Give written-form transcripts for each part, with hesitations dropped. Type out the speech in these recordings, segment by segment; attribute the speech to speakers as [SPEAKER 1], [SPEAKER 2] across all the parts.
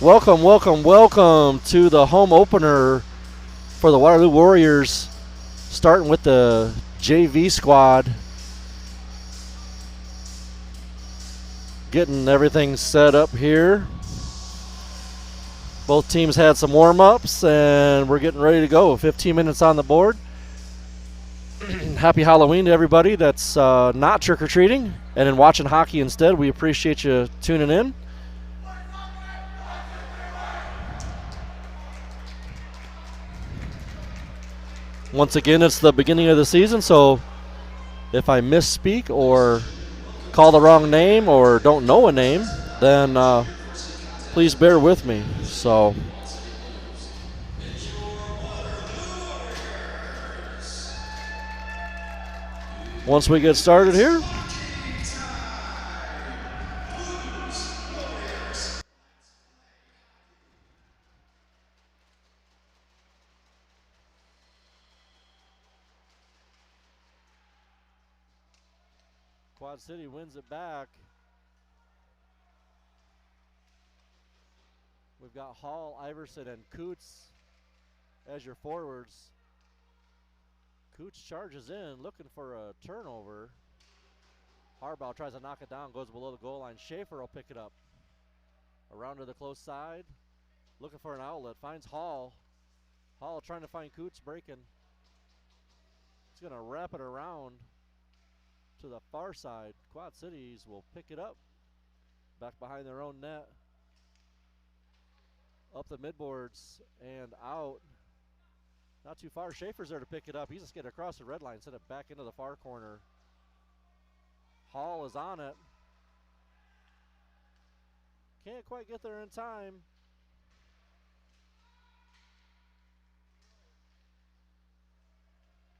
[SPEAKER 1] Welcome, welcome, welcome to the home opener for the Waterloo Warriors, starting with the JV squad. Getting everything set up here. Both teams had some warm-ups, and we're getting ready to go. 15 minutes on the board. Happy Halloween to everybody that's not trick-or-treating and in watching hockey instead. We appreciate you tuning in. Once again, it's the beginning of the season, so if I misspeak or call the wrong name or don't know a name, then please bear with me. So once we get started here, Quad City wins it back. We've got Hall, Iverson, and Coots as your forwards. Coots charges in, looking for a turnover. Harbaugh tries to knock it down, goes below the goal line. Schaefer will pick it up. Around to the close side, looking for an outlet, finds Hall. Hall trying to find Coots, breaking. He's going to wrap it around to the far side. Quad Cities will pick it up back behind their own net. Up the midboards and out. Not too far. Schaefer's there to pick it up. He's just getting across the red line, send it back into the far corner. Hall is on it. Can't quite get there in time.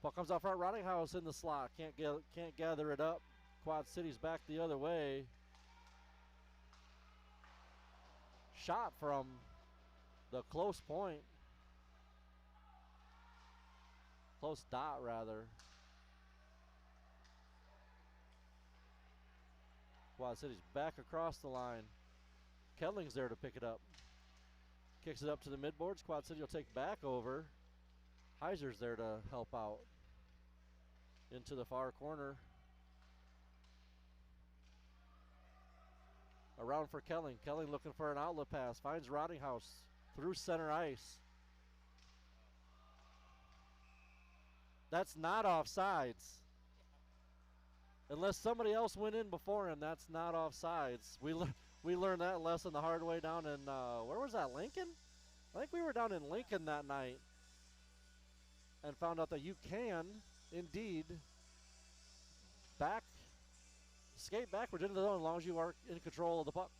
[SPEAKER 1] Puck comes out front. Rottinghouse in the slot. Can't gather it up. Quad City's back the other way. Shot from the close point. Close dot, rather. Quad City's back across the line. Kedling's there to pick it up. Kicks it up to the midboards. Quad City will take back over. Heiser's there to help out. Into the far corner. Around for Kelling. Kelling looking for an outlet pass. Finds Rottinghouse through center ice. That's not offsides. Unless somebody else went in before him, that's not offsides. We learned that lesson the hard way down in, where was that, Lincoln? I think we were down in Lincoln that night and found out that you can, indeed, skate backwards into the zone as long as you are in control of the puck.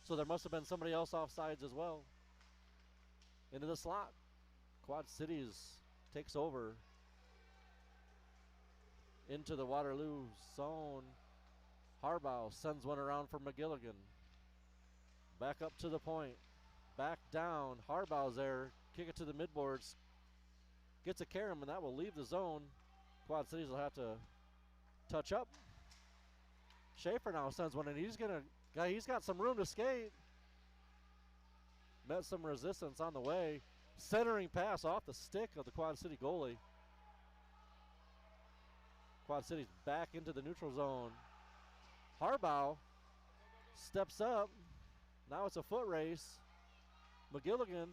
[SPEAKER 1] So there must have been somebody else offsides as well. Into the slot. Quad Cities takes over. Into the Waterloo zone. Harbaugh sends one around for McGilligan. Back up to the point. Back down. Harbaugh's there. Kick it to the midboards. Gets a Karam, and that will leave the zone. Quad Cities will have to touch up. Schaefer now sends one, and he's got some room to skate. Met some resistance on the way. Centering pass off the stick of the Quad City goalie. Quad City's back into the neutral zone. Harbaugh steps up. Now it's a foot race. McGilligan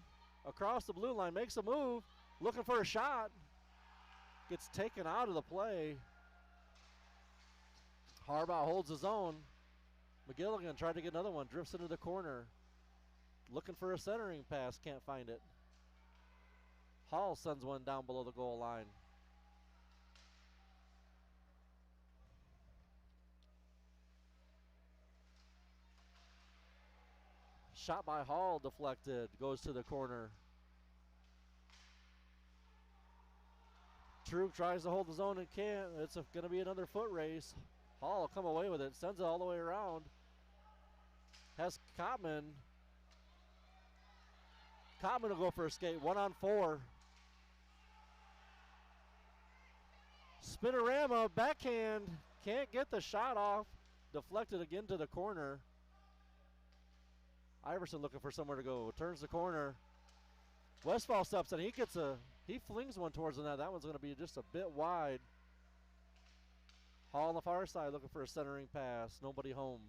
[SPEAKER 1] across the blue line makes a move. Looking for a shot. Gets taken out of the play. Harbaugh holds his own. McGilligan tried to get another one. Drifts into the corner. Looking for a centering pass. Can't find it. Hall sends one down below the goal line. Shot by Hall deflected. Goes to the corner. True tries to hold the zone and can't. It's going to be another foot race. Hall will come away with it. Sends it all the way around. Has Cotman. Cotman will go for a skate. 1-on-4. Spinorama backhand. Can't get the shot off. Deflected again to the corner. Iverson looking for somewhere to go. Turns the corner. Westfall steps in. He flings one towards the net. That one's going to be just a bit wide. Hall on the far side looking for a centering pass. Nobody home.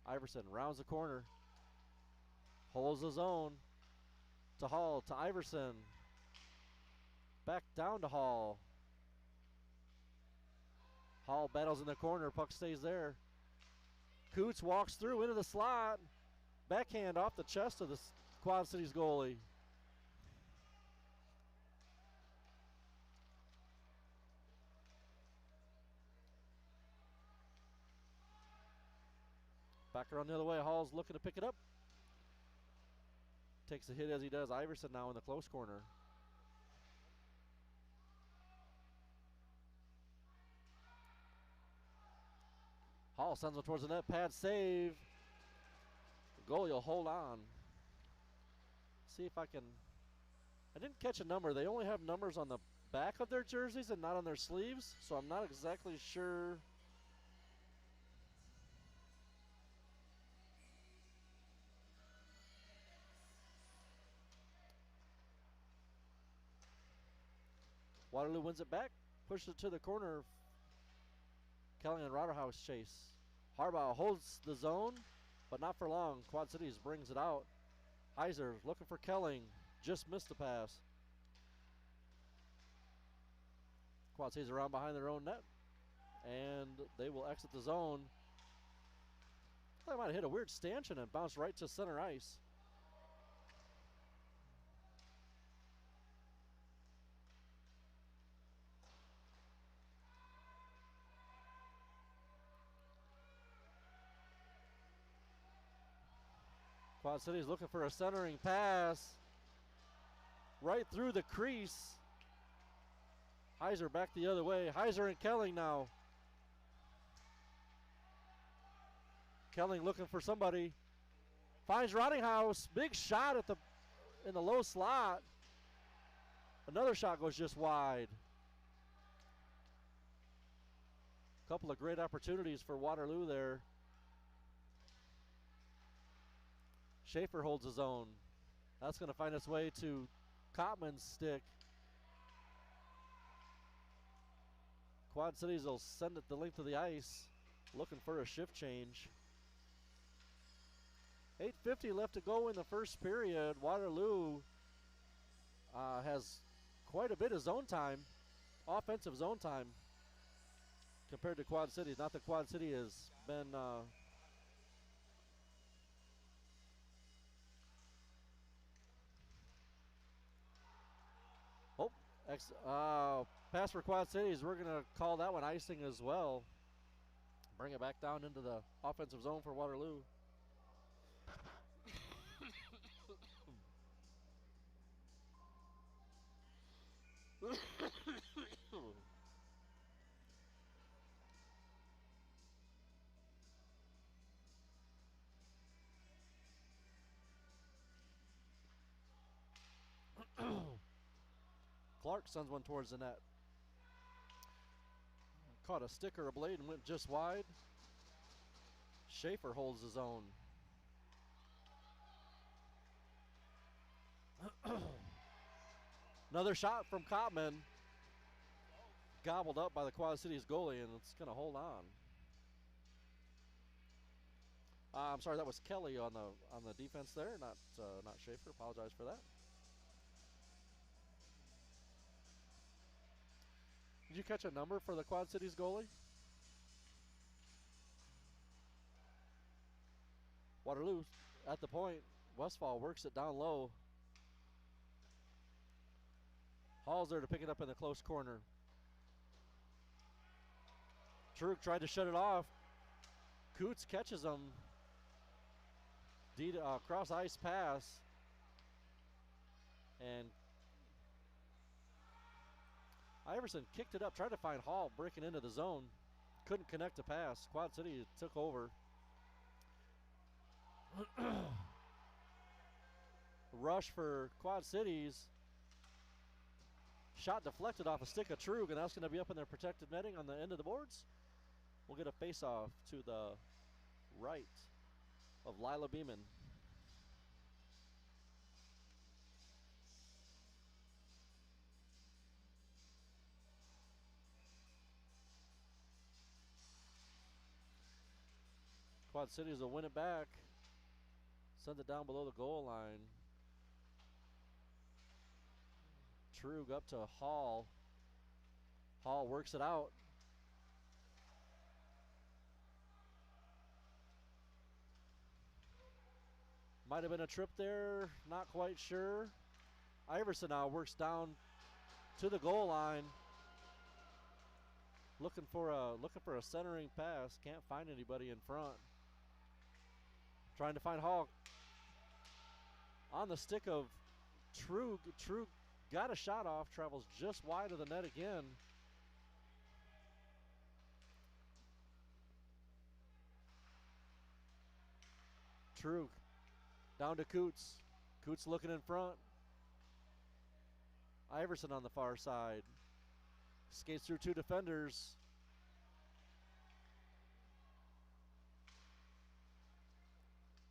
[SPEAKER 1] Iverson rounds the corner. Holds his own. To Hall. To Iverson. Back down to Hall. Hall battles in the corner. Puck stays there. Coots walks through into the slot. Backhand off the chest of the Quad Cities goalie. Back around the other way. Hall's looking to pick it up. Takes a hit as he does. Iverson now in the close corner. Hall sends one towards the net. Pad save. The goalie will hold on. See if I can. I didn't catch a number. They only have numbers on the back of their jerseys and not on their sleeves, so I'm not exactly sure. Waterloo wins it back. Pushes it to the corner. Kelly and Rotterhouse chase. Harbaugh holds the zone, but not for long. Quad Cities brings it out. Heiser looking for Kelling. Just missed the pass. Quad Cities around behind their own net. And they will exit the zone. I might have hit a weird stanchion and bounced right to center ice. Quad Cities looking for a centering pass. Right through the crease. Heiser back the other way. Heiser and Kelling now. Kelling looking for somebody. Finds Rottinghouse. Big shot in the low slot. Another shot goes just wide. Couple of great opportunities for Waterloo there. Schaefer holds his own. That's going to find its way to Kottman's stick. Quad Cities will send it the length of the ice, looking for a shift change. 8:50 left to go in the first period. Waterloo has quite a bit of zone time, offensive zone time, compared to Quad Cities. Not that Quad City has been pass for Quad Cities. We're going to call that one icing as well. Bring it back down into the offensive zone for Waterloo. Clark sends one towards the net. Caught a stick or a blade and went just wide. Schaefer holds his own. Another shot from Kottman. Gobbled up by the Quad Cities goalie, and it's going to hold on. I'm sorry, that was Kelly on the defense there, not Schaefer. Apologize for that. Did you catch a number for the Quad Cities goalie? Waterloo at the point. Westfall works it down low. Hall's there to pick it up in the close corner. Truk tried to shut it off. Coots catches him. Cross ice pass. And Iverson kicked it up, tried to find Hall breaking into the zone. Couldn't connect the pass. Quad City took over. Rush for Quad Cities. Shot deflected off a stick of Trug, and that's going to be up in their protected netting on the end of the boards. We'll get a face-off to the right of Lila Beeman. Quad Cities will win it back. Send it down below the goal line. Trug up to Hall. Hall works it out. Might have been a trip there, not quite sure. Iverson now works down to the goal line. Looking for a centering pass. Can't find anybody in front. Trying to find Hall. On the stick of Trug. Trug got a shot off. Travels just wide of the net again. Trug down to Coots. Coots looking in front. Iverson on the far side. Skates through two defenders.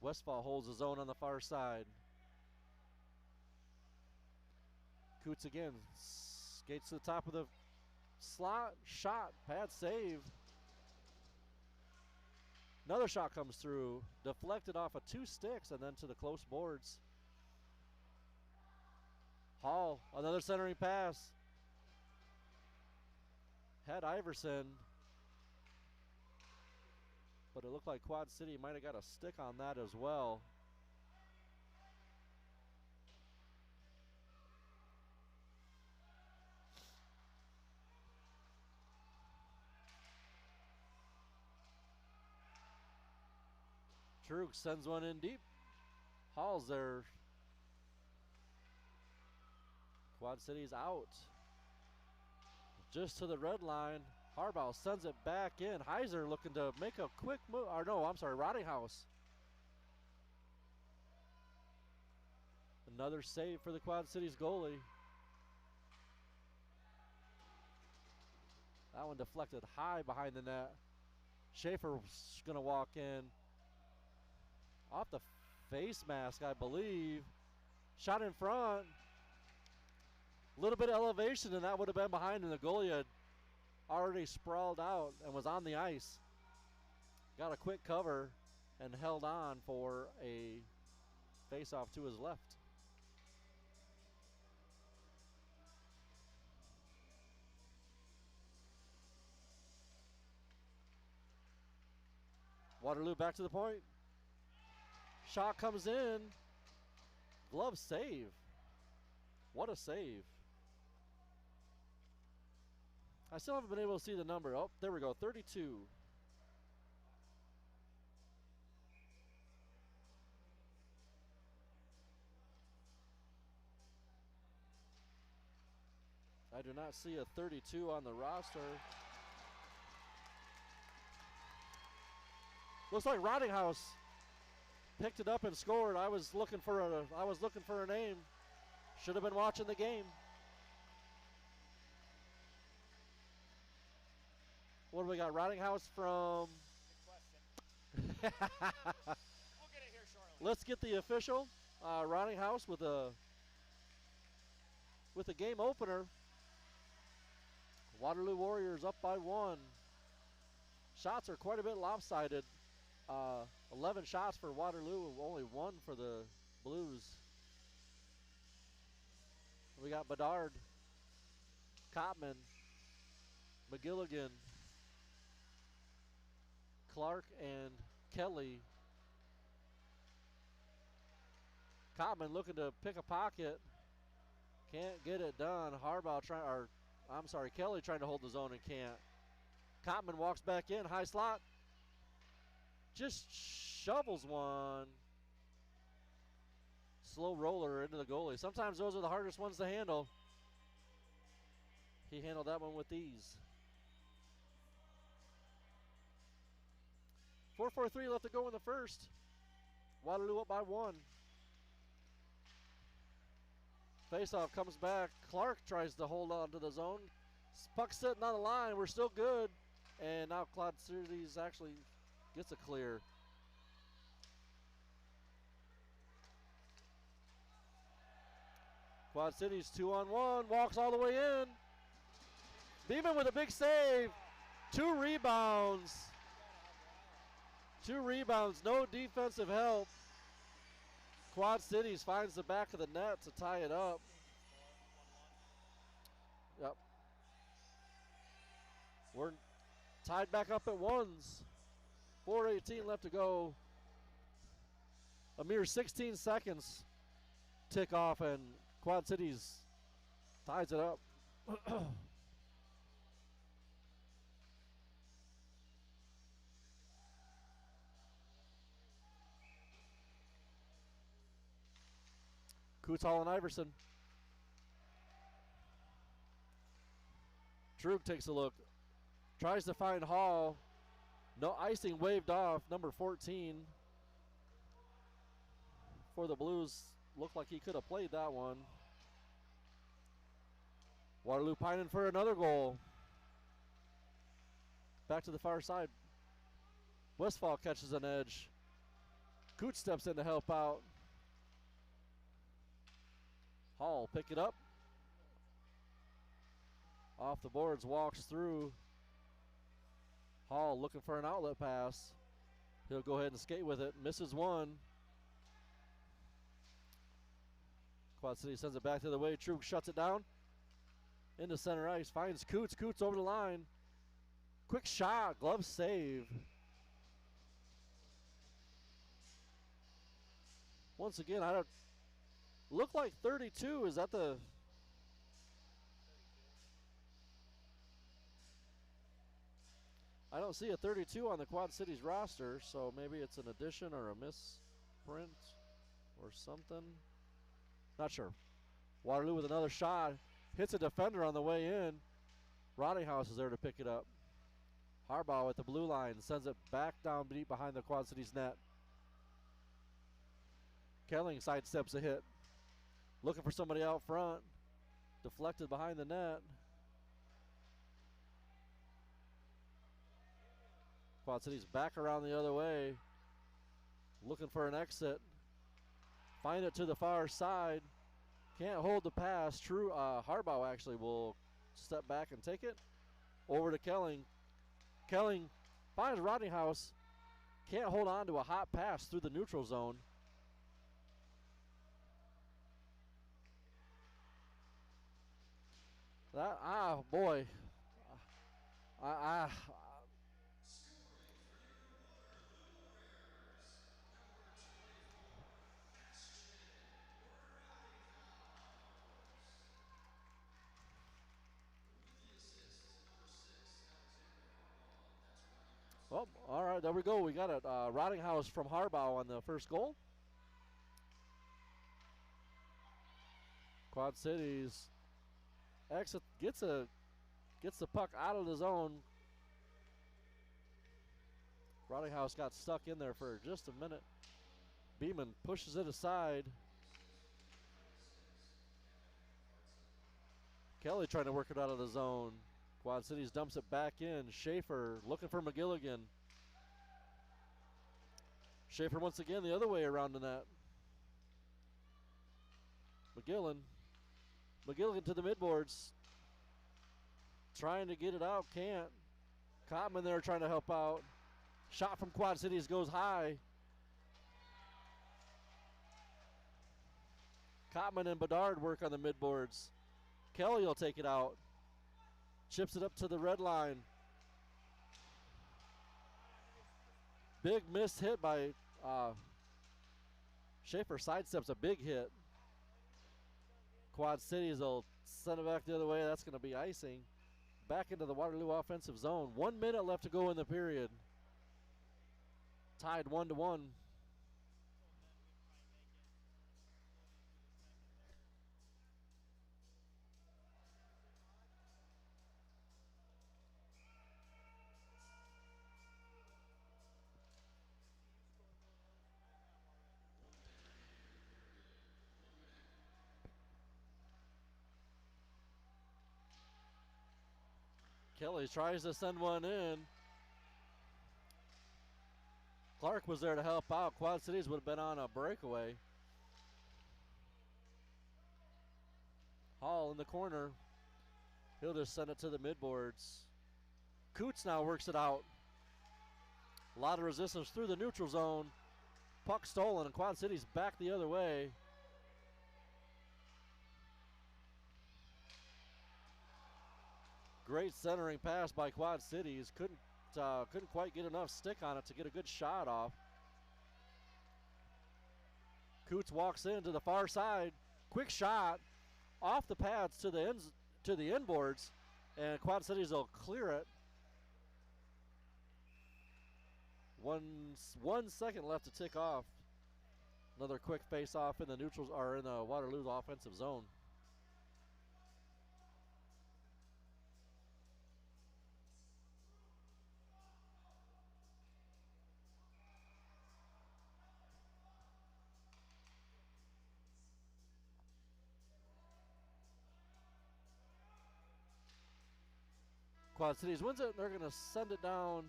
[SPEAKER 1] Westfall holds his own on the far side. Coots again. Skates to the top of the slot. Shot. Pad save. Another shot comes through. Deflected off of two sticks and then to the close boards. Hall. Another centering pass. Had Iverson. But it looked like Quad City might have got a stick on that as well. Trug sends one in deep. Hall's there. Quad City's out. Just to the red line. Harbaugh sends it back in. Heiser looking to make a quick move. Or no, I'm sorry, Rottinghouse. Another save for the Quad Cities goalie. That one deflected high behind the net. Schaefer's going to walk in. Off the face mask, I believe. Shot in front. A little bit of elevation, and that would have been behind, and the goalie had already sprawled out and was on the ice. Got a quick cover and held on for a face-off to his left. Waterloo back to the point. Shot comes in. Glove save. What a save. I still haven't been able to see the number. Oh, there we go, 32. I do not see a 32 on the roster. Looks like Rottinghouse picked it up and scored. I was looking for a name. Should have been watching the game. What do we got? Rottinghouse from.
[SPEAKER 2] Good question. We'll get it here shortly.
[SPEAKER 1] Let's get the official. Rottinghouse with a game opener. Waterloo Warriors up by 1. Shots are quite a bit lopsided. 11 shots for Waterloo, only 1 for the Blues. We got Bedard, Cotman, McGilligan, Clark, and Kelly. Cotman looking to pick a pocket. Can't get it done. Kelly trying to hold the zone and can't. Cotman walks back in, high slot. Just shovels one. Slow roller into the goalie. Sometimes those are the hardest ones to handle. He handled that one with ease. 4:43 left to go in the first. Waterloo up by 1. Faceoff comes back. Clark tries to hold on to the zone. Puck sitting on the line. We're still good. And now Quad Cities actually gets a clear. Quad Cities 2-on-1, walks all the way in. Beeman with a big save. 2 rebounds. 2 rebounds, no defensive help. Quad Cities finds the back of the net to tie it up. Yep. We're tied back up at ones. 4:18 left to go. A mere 16 seconds tick off and Quad Cities ties it up. Coots, Hall, and Iverson. Trug takes a look. Tries to find Hall. No icing waved off. Number 14 for the Blues. Looked like he could have played that one. Waterloo pining for another goal. Back to the far side. Westfall catches an edge. Coots steps in to help out. Hall pick it up. Off the boards, walks through. Hall looking for an outlet pass. He'll go ahead and skate with it. Misses one. Quad City sends it back the other way. Trug shuts it down. Into center ice. Finds Coots. Coots over the line. Quick shot. Glove save. Once again, I don't look like 32. Is that the... I don't see a 32 on the Quad Cities roster, so maybe it's an addition or a misprint or something. Not sure. Waterloo with another shot. Hits a defender on the way in. Rottinghouse is there to pick it up. Harbaugh at the blue line. Sends it back down deep behind the Quad Cities net. Kelling sidesteps a hit. Looking for somebody out front. Deflected behind the net. Quad Cities back around the other way. Looking for an exit. Find it to the far side. Can't hold the pass. Harbaugh actually will step back and take it. Over to Kelling. Kelling finds Rottinghouse. Can't hold on to a hot pass through the neutral zone. That, boy. Well, all right, there we go. We got it. Rottinghouse from Harbaugh on the first goal. Quad Cities exit gets the puck out of the zone. Rottinghouse got stuck in there for just a minute. Beeman pushes it aside. Kelly trying to work it out of the zone. Quad Cities dumps it back in. Schaefer looking for McGilligan. Schaefer once again the other way around the net. McGilligan to the midboards. Trying to get it out, can't. Cotman there trying to help out. Shot from Quad Cities goes high. Cotman and Bedard work on the midboards. Kelly will take it out. Chips it up to the red line. Big missed hit by Schaefer. Sidesteps a big hit. Quad Cities will send it back the other way. That's going to be icing. Back into the Waterloo offensive zone. 1 minute left to go in the period. Tied 1-1. Kelly tries to send one in. Clark was there to help out. Quad Cities would have been on a breakaway. Hall in the corner. He'll just send it to the midboards. Coots now works it out. A lot of resistance through the neutral zone. Puck stolen, and Quad City's back the other way. Great centering pass by Quad Cities. Couldn't quite get enough stick on it to get a good shot off. Coots walks in to the far side. Quick shot off the pads to the ends, to the inboards, and Quad Cities will clear it. 1 second left to tick off. Another quick face-off in the neutrals, or in the Waterloo's offensive zone. Quad Cities wins it, and they're going to send it down,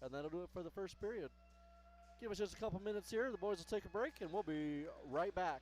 [SPEAKER 1] and that'll do it for the first period. Give us just a couple minutes here. The boys will take a break, and we'll be right back.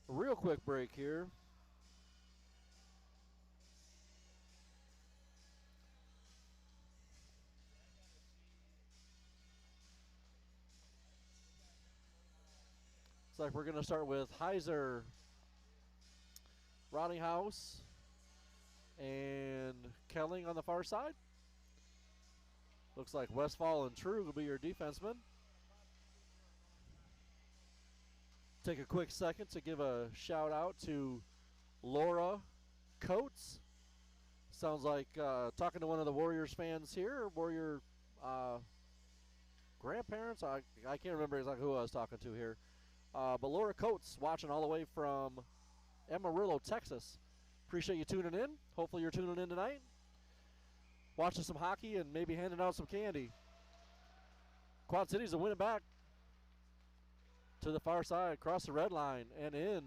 [SPEAKER 1] A real quick break here. Looks like we're going to start with Heiser, Rottinghouse, and Kelling on the far side. Looks like Westfall and True will be your defensemen. Take a quick second to give a shout out to Laura Coates. Sounds like talking to one of the Warriors fans here, Warrior grandparents. I can't remember exactly who I was talking to here. But Laura Coates watching all the way from Amarillo, Texas. Appreciate you tuning in. Hopefully you're tuning in tonight. Watching some hockey and maybe handing out some candy. Quad Cities will win it back to the far side, across the red line, and in.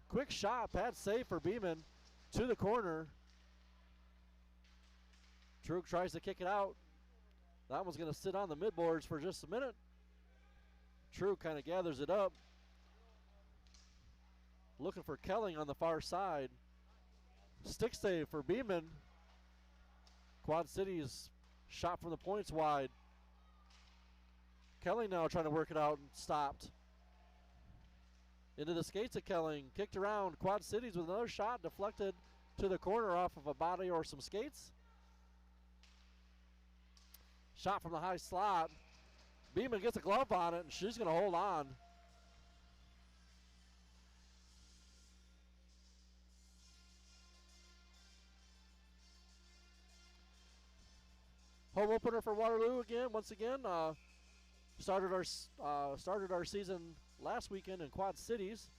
[SPEAKER 1] Quick shot, pad save for Beeman to the corner. Trug tries to kick it out. That one's going to sit on the midboards for just a minute. True kind of gathers it up. Looking for Kelling on the far side. Stick save for Beeman. Quad Cities shot from the points wide. Kelling now trying to work it out and stopped. Into the skates of Kelling. Kicked around. Quad Cities with another shot deflected to the corner off of a body or some skates. Shot from the high slot. Beeman gets a glove on it, and she's going to hold on. Home opener for Waterloo again. Once again, started our season last weekend in Quad Cities.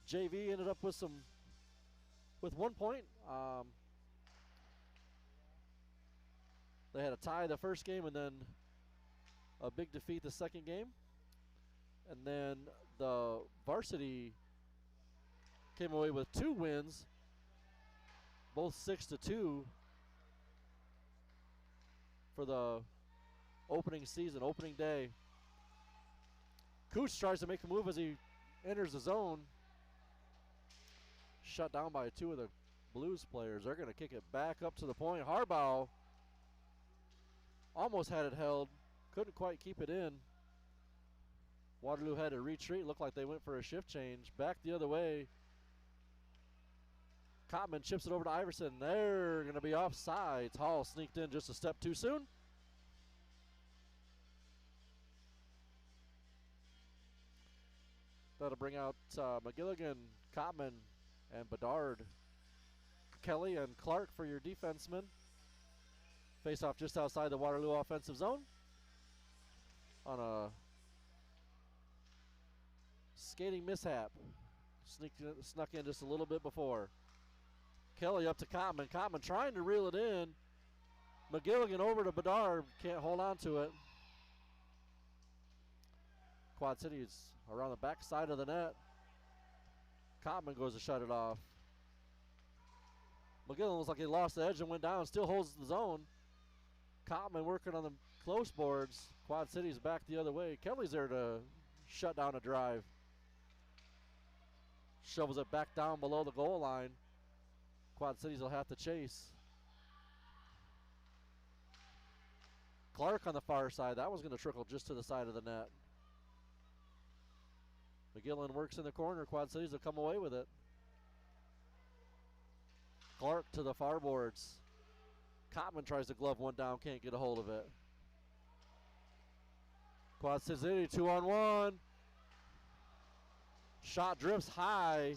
[SPEAKER 1] JV ended up with 1 point. They had a tie the first game and then a big defeat the second game. And then the varsity came away with 2 wins, both 6-2 for the opening season, opening day. Cooch tries to make a move as he enters the zone. Shut down by 2 of the Blues players. They're going to kick it back up to the point. Harbaugh almost had it held. Couldn't quite keep it in. Waterloo had to retreat. Looked like they went for a shift change. Back the other way. Cotman chips it over to Iverson. They're going to be offsides. Hall sneaked in just a step too soon. That'll bring out McGilligan, Cotman, and Bedard. Kelly and Clark for your defensemen. Face off just outside the Waterloo offensive zone. On a skating mishap. Snuck in just a little bit before. Kelly up to Cotman. Cotman trying to reel it in. McGilligan over to Bedard. Can't hold on to it. Quad City's around the back side of the net. Cotman goes to shut it off. McGilligan looks like he lost the edge and went down. Still holds the zone. Cotman working on the close boards. Quad City's back the other way. Kelly's there to shut down a drive. Shovels it back down below the goal line. Quad Cities will have to chase. Clark on the far side. That was going to trickle just to the side of the net. McGilligan works in the corner. Quad Cities will come away with it. Clark to the far boards. Cotman tries to glove one down. Can't get a hold of it. Quad City 2-on-1. Shot drifts high.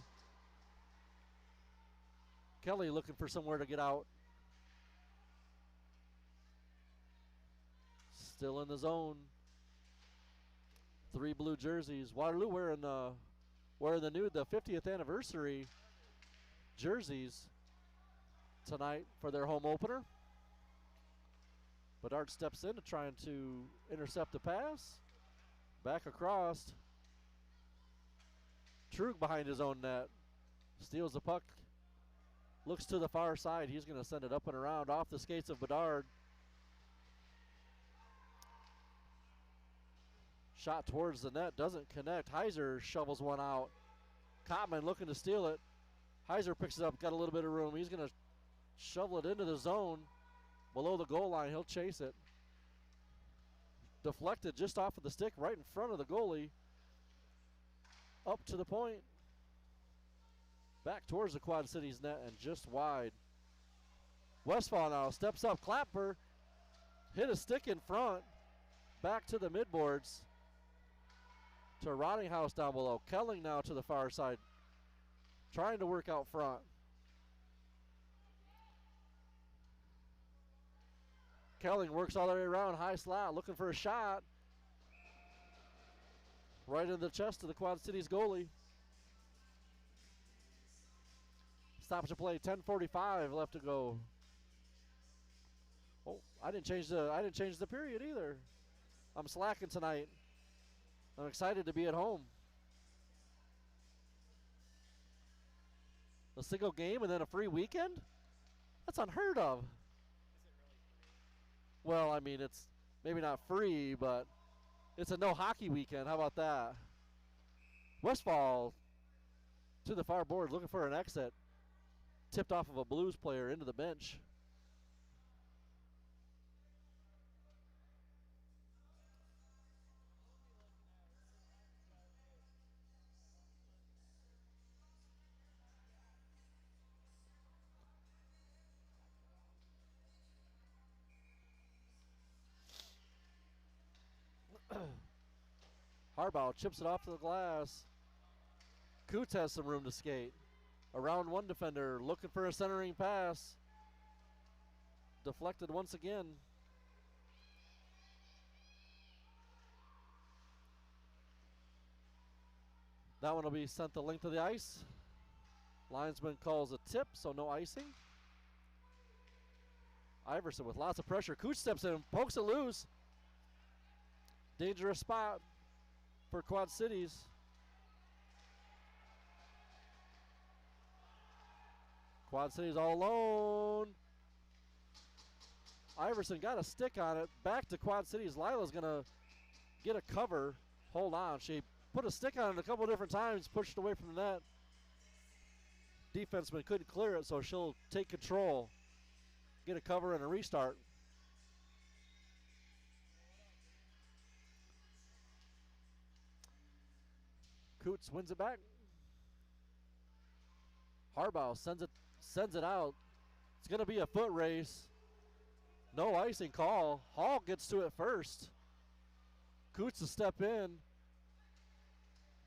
[SPEAKER 1] Kelly looking for somewhere to get out. Still in the zone. 3 blue jerseys. Waterloo wearing the 50th anniversary jerseys tonight for their home opener. Bedard steps in to trying to intercept the pass. Back across. Trug behind his own net. Steals the puck. Looks to the far side. He's going to send it up and around off the skates of Bedard. Shot towards the net. Doesn't connect. Heiser shovels one out. Cotman looking to steal it. Heiser picks it up. Got a little bit of room. He's going to shovel it into the zone. Below the goal line. He'll chase it. Deflected just off of the stick right in front of the goalie. Up to the point. Back towards the Quad Cities net and just wide. Westfall now steps up. Clapper hit a stick in front. Back to the midboards. To Rottinghouse down below. Kelling now to the far side. Trying to work out front. Kelling works all the way around. High slot. Looking for a shot. Right in the chest of the Quad Cities goalie. Stoppage of play. 10:45 left to go. Oh, I didn't change the period either. I'm slacking tonight. I'm excited to be at home. A single game and then a free weekend? That's unheard of. Well, I mean, it's maybe not free, but it's a no hockey weekend. How about that? Westfall to the far board looking for an exit. Tipped off of a Blues player into the bench. Harbaugh chips it off to the glass. Coots has some room to skate. Around one defender, looking for a centering pass. Deflected once again. That one will be sent the length of the ice. Linesman calls a tip, so no icing. Iverson with lots of pressure. Cooch steps in and pokes it loose. Dangerous spot for Quad Cities. Quad City's all alone. Iverson got a stick on it. Back to Quad Cities. Lila's going to get a cover. Hold on. She put a stick on it a couple different times, pushed away from the net. Defenseman couldn't clear it, so she'll take control, get a cover and a restart. Coots wins it back. Harbaugh sends it out. It's going to be a foot race. No icing call. Hall gets to it first. Coots to step in.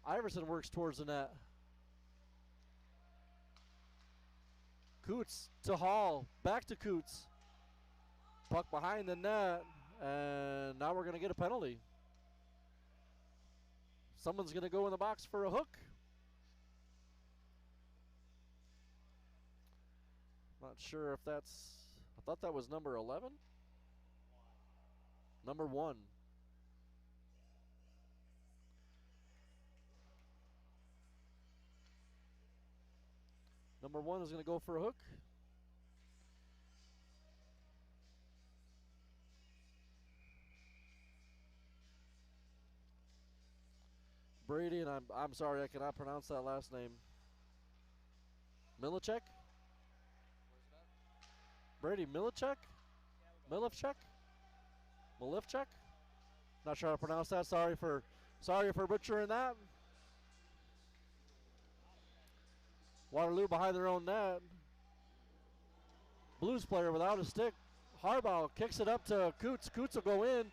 [SPEAKER 1] Iverson works towards the net. Coots to Hall. Back to Coots. Puck behind the net. And now we're going to get a penalty. Someone's going to go in the box for a hook. Not sure if that's... I thought that was number 11. Number 1. Number 1 is going to go for a hook. Brady, and I'm sorry I cannot pronounce that last name. Milicek? Brady Milicek? Milivchuk? Milivchuk? Not sure how to pronounce that. Sorry for butchering that. Waterloo behind their own net. Blues player without a stick. Harbaugh kicks it up to Coots. Coots will go in.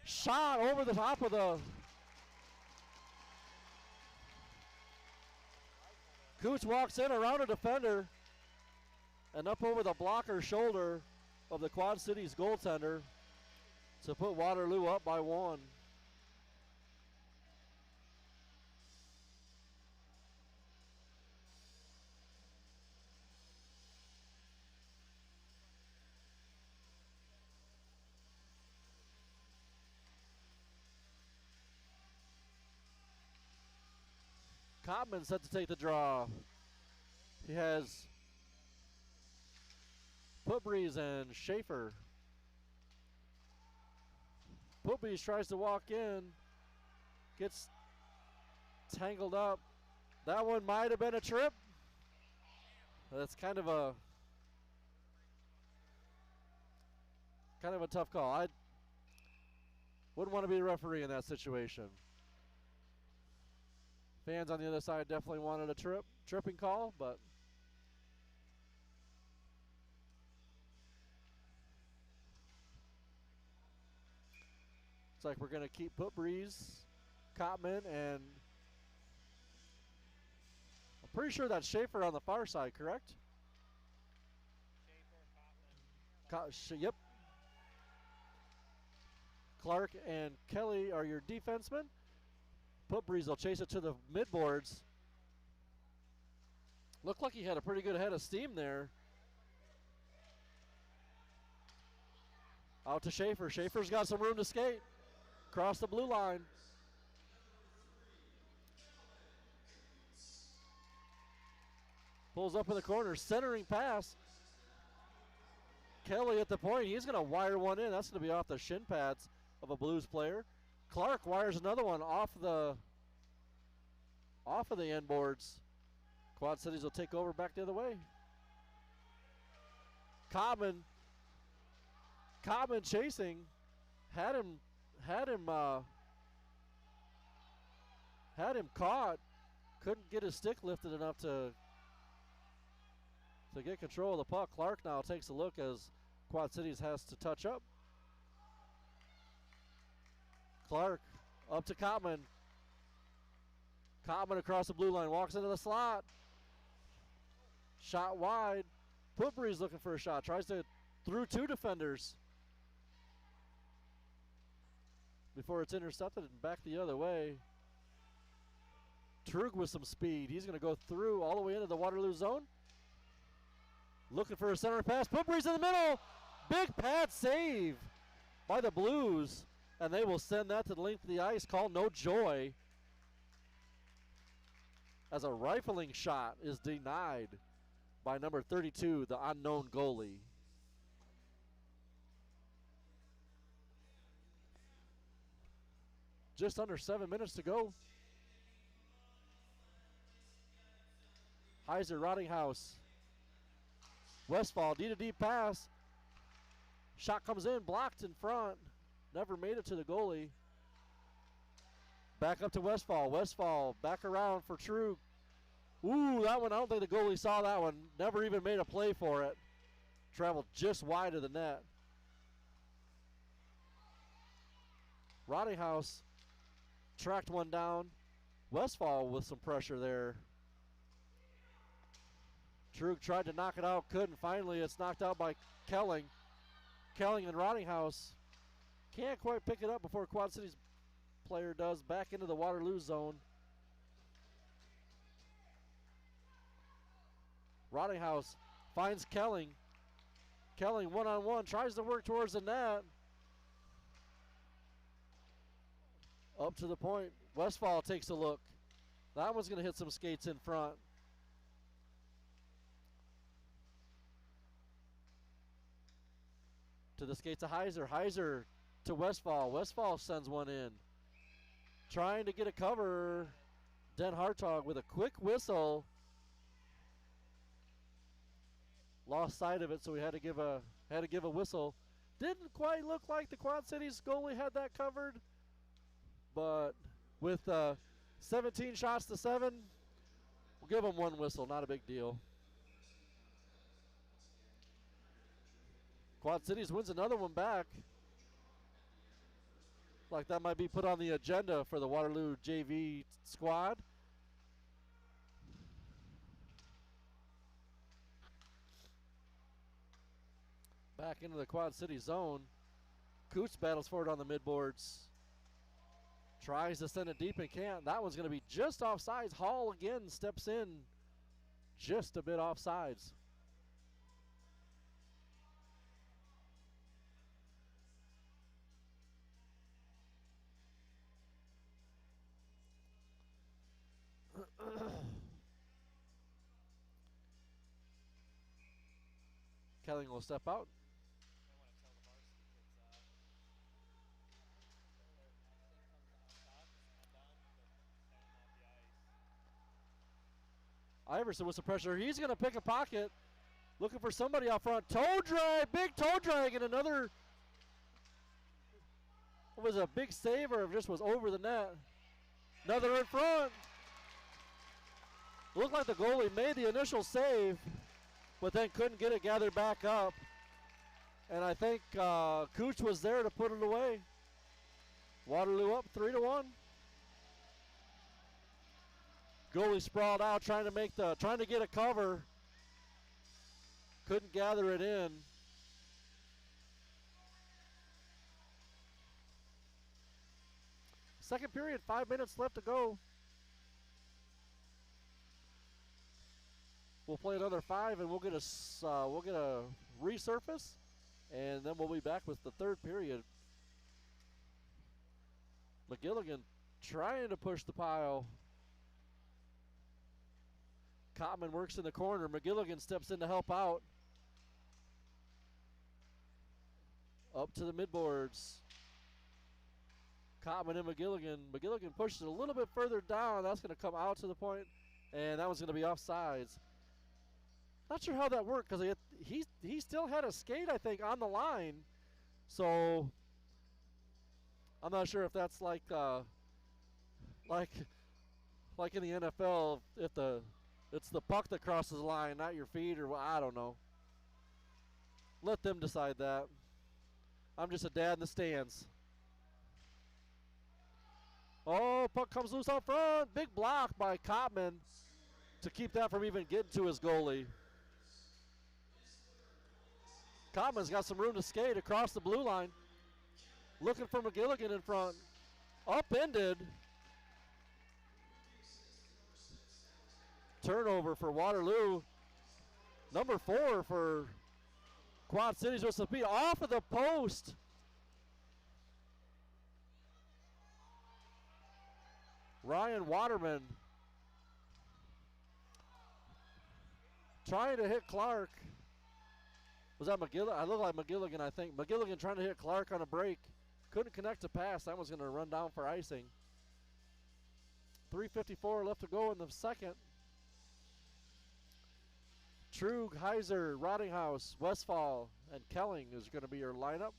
[SPEAKER 1] Shot over the top of the... Coots walks in around a defender and up over the blocker shoulder of the Quad Cities goaltender to put Waterloo up by 1. Cotman set to take the draw. He has Putbreeze and Schaefer. Putbreeze tries to walk in, gets tangled up. That one might have been a trip. That's kind of a tough call. I wouldn't want to be the referee in that situation. Fans on the other side definitely wanted a tripping call, but looks like we're going to keep Putbreeze, Cotman, and I'm pretty sure that's Schaefer on the far side, correct? Yep. Clark and Kelly are your defensemen. Putbreeze will chase it to the midboards. Looked like he had a pretty good head of steam there. Out to Schaefer. Schaefer's got some room to skate. Across the blue line. Pulls up in the corner. Centering pass. Kelly at the point. He's going to wire one in. That's going to be off the shin pads of a Blues player. Clark wires another one off of the end boards. Quad Cities will take over back the other way. Cotman chasing, had him caught. Couldn't get his stick lifted enough to get control of the puck. Clark now takes a look as Quad Cities has to touch up. Clark up to Cotman. Cotman across the blue line, walks into the slot. Shot wide. Putbreeze looking for a shot. Tries to through 2 defenders before it's intercepted and back the other way. Trug with some speed. He's going to go through all the way into the Waterloo zone. Looking for a center pass. Putbreeze in the middle. Big pad save by the Blues. And they will send that to the length of the ice. Call no joy. as a rifling shot is denied by number 32, the unknown goalie. Just under 7 minutes to go. Heiser, Rottinghouse. Westfall, D-to-D pass. Shot comes in, blocked in front. Never made it to the goalie. Back up to Westfall. Westfall back around for True. Ooh, that one, I don't think the goalie saw that one. Never even made a play for it. Traveled just wide of the net. Rottinghouse tracked one down. Westfall with some pressure there. Trug tried to knock it out, couldn't. Finally, it's knocked out by Kelling. Kelling and Rottinghouse can't quite pick it up before Quad Cities player does. Back into the Waterloo zone. Rottinghouse finds Kelling. Kelling one-on-one, tries to work towards the net. Up to the point. Westfall takes a look. That one's going to hit some skates in front. To the skates of Heiser. Heiser to Westfall. Westfall sends one in. Trying to get a cover. Den Hartog with a quick whistle. Lost sight of it, so we had to give a whistle. Didn't quite look like the Quad Cities goalie had that covered, but with 17 shots to 7, we'll give them one whistle. Not a big deal. Quad Cities wins another one back. Like that might be put on the agenda for the Waterloo JV squad. Back into the Quad City zone. Coots battles for it on the midboards. Tries to send it deep and can't. That one's going to be just offsides. Hall again steps in just a bit offsides. Kelling will step out. Iverson with some pressure. He's going to pick a pocket. Looking for somebody out front. Toe drag. Big toe drag. And another. It was a big save or just was over the net. Another in front. Looked like the goalie made the initial save, but then couldn't get it gathered back up. And I think Cooch was there to put it away. Waterloo up 3-1. Goalie sprawled out trying to get a cover. Couldn't gather it in. Second period, 5 minutes left to go. We'll play another 5 and we'll get a resurface, and then we'll be back with the third period. McGilligan trying to push the pile. Cotman works in the corner. McGilligan steps in to help out. Up to the midboards. Cotman and McGilligan. McGilligan pushes it a little bit further down. That's going to come out to the point, and that one's going to be offsides. Not sure how that worked because he still had a skate, I think, on the line. So I'm not sure if that's like in the NFL, if it's the puck that crosses the line, not your feet, or I don't know. Let them decide that. I'm just a dad in the stands. Oh, puck comes loose out front. Big block by Cotman to keep that from even getting to his goalie. Cotman's got some room to skate across the blue line. Looking for McGilligan in front. Upended. Turnover for Waterloo. Number 4 for Quad Cities with speed off of the post. Ryan Waterman trying to hit Clark. Was that McGilligan? I look like McGilligan, I think. McGilligan trying to hit Clark on a break. Couldn't connect the pass. That was going to run down for icing. 3:54 left to go in the second. Trug, Heiser, Rottinghouse, Westfall, and Kelling is going to be your lineup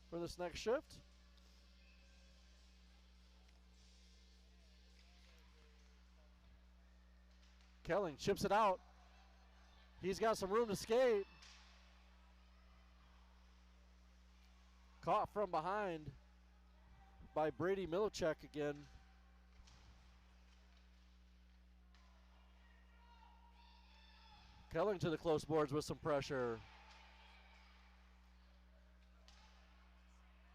[SPEAKER 1] for this next shift. Kelling chips it out. He's got some room to skate. Caught from behind by Brady Milchek again. Kelling to the close boards with some pressure.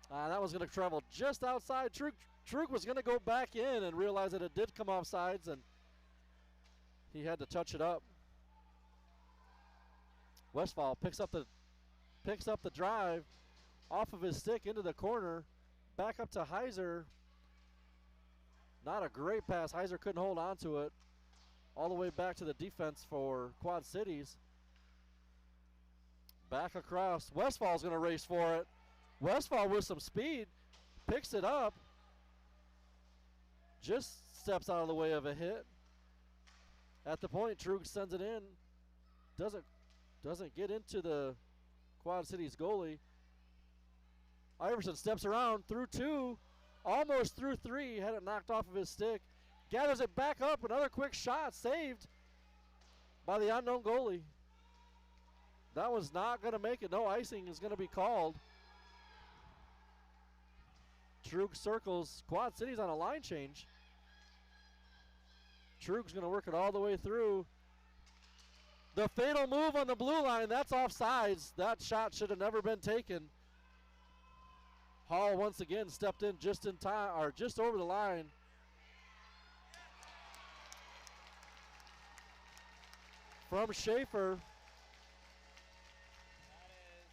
[SPEAKER 1] That was going to travel just outside. Trug was going to go back in and realize that it did come off sides, and he had to touch it up. Westfall picks up the drive off of his stick into the corner, back up to Heiser. Not a great pass. Heiser couldn't hold on to it. All the way back to the defense for Quad Cities. Back across. Westfall's going to race for it. Westfall with some speed. Picks it up. Just steps out of the way of a hit. At the point, Trug sends it in. Doesn't get into the Quad Cities goalie. Iverson steps around through two. Almost through three. Had it knocked off of his stick. Gathers it back up. Another quick shot saved by the unknown goalie. That was not going to make it. No icing is going to be called. Trug circles. Quad Cities on a line change. Trug's going to work it all the way through. The fatal move on the blue line. That's offsides. That shot should have never been taken. Hall once again stepped in just in time, or just over the line. From Schaefer.
[SPEAKER 2] That is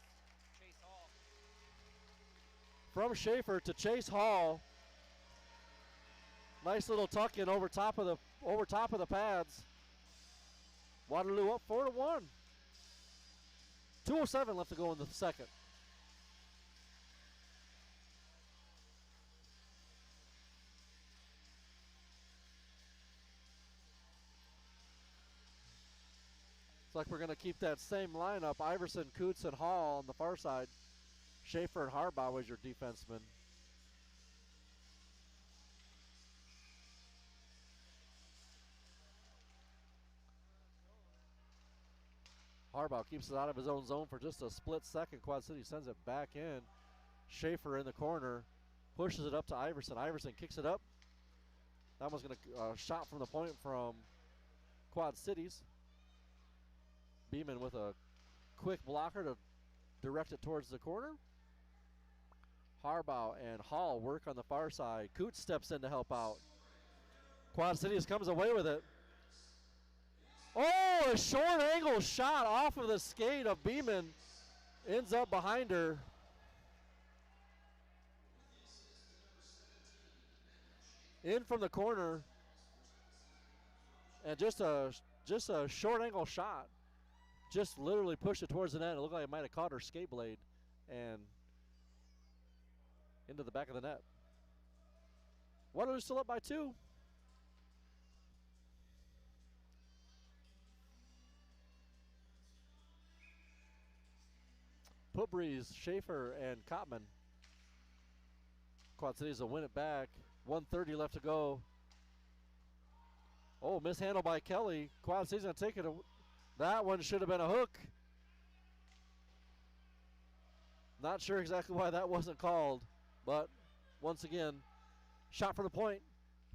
[SPEAKER 2] Chase Hall.
[SPEAKER 1] From Schaefer to Chase Hall. Nice little tuck in over top of the pads. Waterloo up 4-1. 2:07 left to go in the second. Looks like we're going to keep that same lineup. Iverson, Coots, and Hall on the far side. Schaefer and Harbaugh was your defenseman. Harbaugh keeps it out of his own zone for just a split second. Quad City sends it back in. Schaefer in the corner. Pushes it up to Iverson. Iverson kicks it up. That was going to shot from the point from Quad Cities. Beeman with a quick blocker to direct it towards the corner. Harbaugh and Hall work on the far side. Coots steps in to help out. Quad Cities comes away with it. Oh, a short angle shot off of the skate of Beeman. Ends up behind her. In from the corner. And just a short angle shot. Just literally pushed it towards the net. It looked like it might have caught her skate blade and into the back of the net. Waterloo still up by 2. Putbreeze, Schaefer, and Kottman. Quad Cities will win it back. 1:30 left to go. Oh, mishandle by Kelly. Quad Cities going to take it. That one should have been a hook. Not sure exactly why that wasn't called, but once again, shot from the point.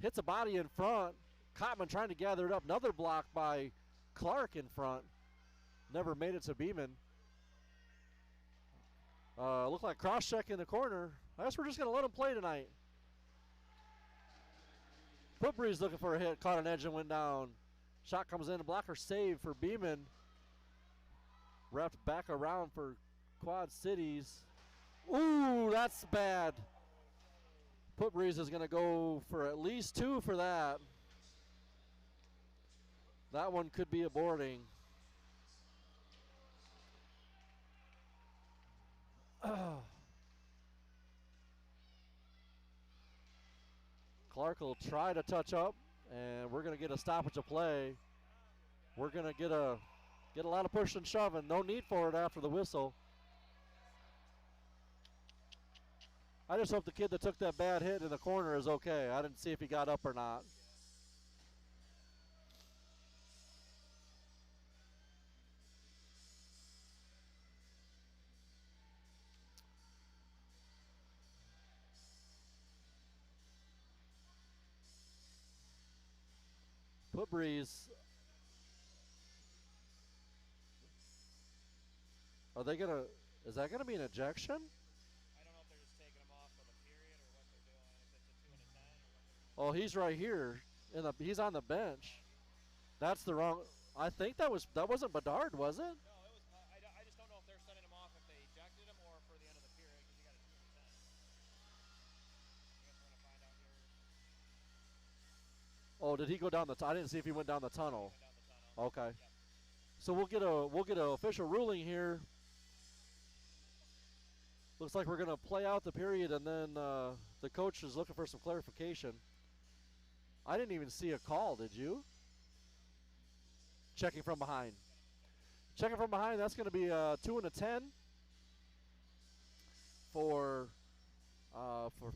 [SPEAKER 1] Hits a body in front. Kottman trying to gather it up. Another block by Clark in front. Never made it to Beeman. Looked like cross-check in the corner. I guess we're just going to let him play tonight. Putbreeze looking for a hit. Caught an edge and went down. Shot comes in. A blocker save for Beeman. Wrapped back around for Quad Cities. Ooh, that's bad. Putbreeze is going to go for at least 2 for that. That one could be a boarding. Clark will try to touch up, and we're going to get a stoppage of play. We're going to get a lot of push and shoving. No need for it after the whistle. I just hope the kid that took that bad hit in the corner is okay. I didn't see if he got up or not. Footbreeze. Are they going to, is that going to be an ejection?
[SPEAKER 2] I don't know if they're just taking him off for the period or what they're doing. If it's a 2 and a 10 or what they're
[SPEAKER 1] Oh, he's right here. He's on the bench. That's the wrong. I think that wasn't Bedard, was it?
[SPEAKER 2] No, it was. I just don't know if they're sending him off if they ejected him or for the end of the period because he got a 2 and a 10. I guess we're gonna find out here.
[SPEAKER 1] Oh, did he go down the? I didn't see if he went down the tunnel.
[SPEAKER 2] He went down the tunnel.
[SPEAKER 1] Okay.
[SPEAKER 2] Yep.
[SPEAKER 1] So we'll get an official ruling here. Looks like we're gonna play out the period, and then the coach is looking for some clarification. I didn't even see a call. Did you? Checking from behind. Checking from behind. That's going to be a 2 and a 10 for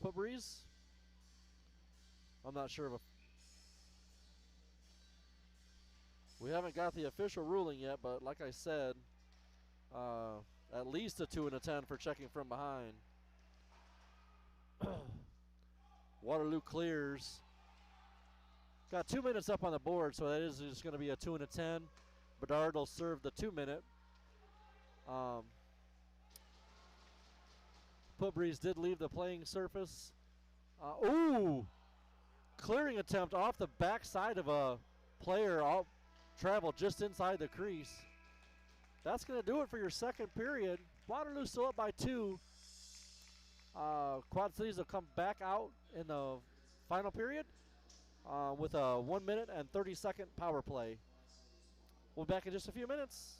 [SPEAKER 1] Footbreeze. I'm not sure if we haven't got the official ruling yet, but like I said, at least a 2 and a 10 for checking from behind. Waterloo clears. Got 2 minutes up on the board, so that is just going to be a 2 and a 10. Bedard will serve the 2 minute. Footbreeze did leave the playing surface. Ooh! Clearing attempt off the backside of a player. All traveled just inside the crease. That's going to do it for your second period. Waterloo still up by 2. Quad Cities will come back out in the final period with a 1 minute and 30-second power play. We'll be back in just a few minutes.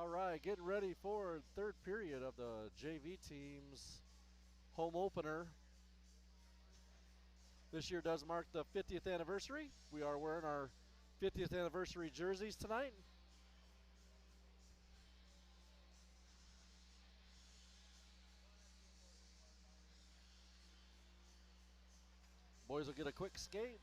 [SPEAKER 1] All right, getting ready for third period of the JV team's home opener. This year does mark the 50th anniversary. We are wearing our 50th anniversary jerseys tonight. Boys will get a quick skate.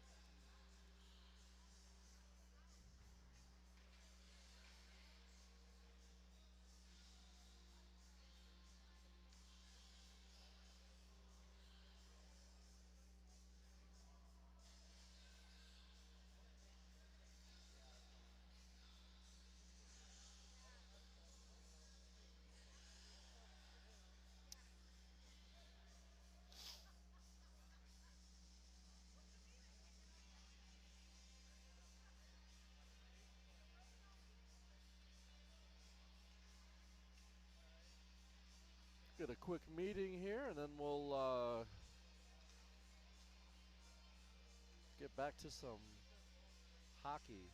[SPEAKER 1] Get a quick meeting here, and then we'll get back to some hockey.